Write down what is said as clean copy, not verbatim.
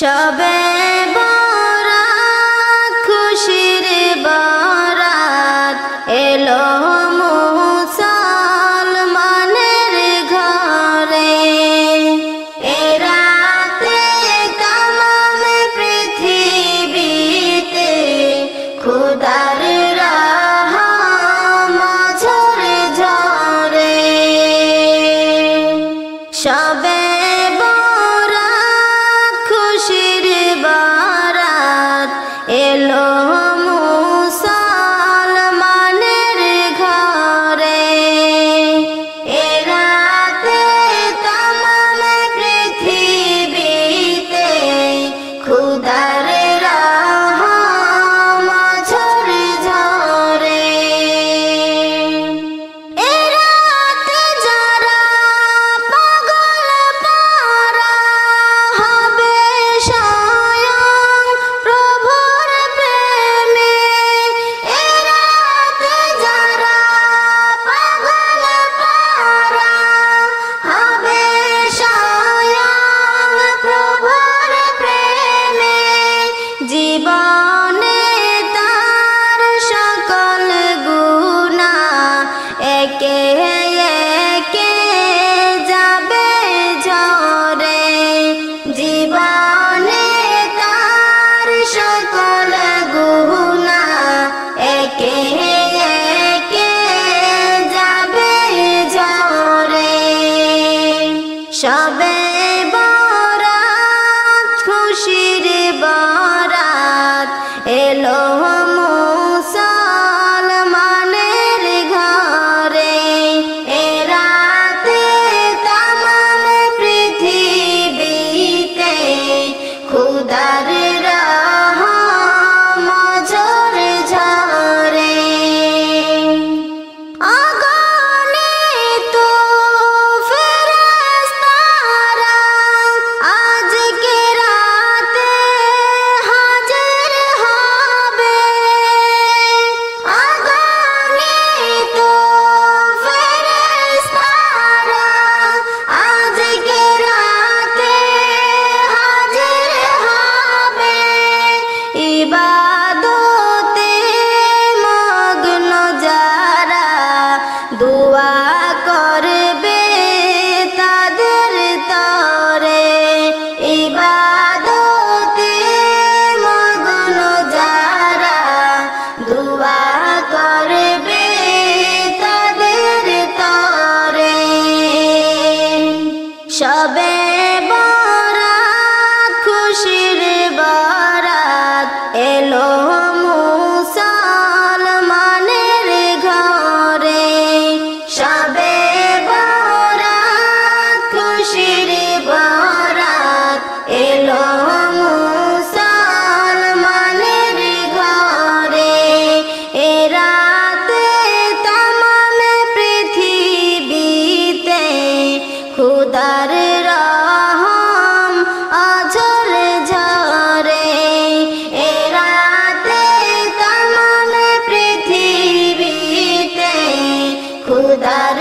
শবে বরাত খুশির বরাত এলো মুসলমানের ঘরে। এ রাতে তামাম পৃথিবীতে খোদার রহমত ঝরে ঝরে। শবে এলো মুসলমানের ঘরে। এ রাতে তামাম পৃথিবীতে খোদার রহমত ঝরে ঝরে। এ রাতে যারা পাগল পারা হবে জীবনে তার সকল গুনাহ একে একে যাবে ঝরে। জীবনে তার সকল গুনাহ একে একে যাবে ঝরে। শবে বরাত খুশির বরাত এলো মুসলমানের ঘরে। এ রাতে তামাম পৃথিবীতে খোদার রহমত ঝরে ঝরে। ইবাদতে মগ্ন যারা দোয়া করবে তাদের তরে। ইবাদতে মগ্ন যারা দোয়া করবে তাদের তরে। শবে বরাত খুশির বরাত এলো মুসলমানের ঘরে। শবে বরাত খুশির বরাত এলো মুসলমানের ঘরে। এ রাতে তামাম পৃথিবীতে খোদার রহমত ঝরে ঝরে। এ রাতে তামাম পৃথিবীতে খোদার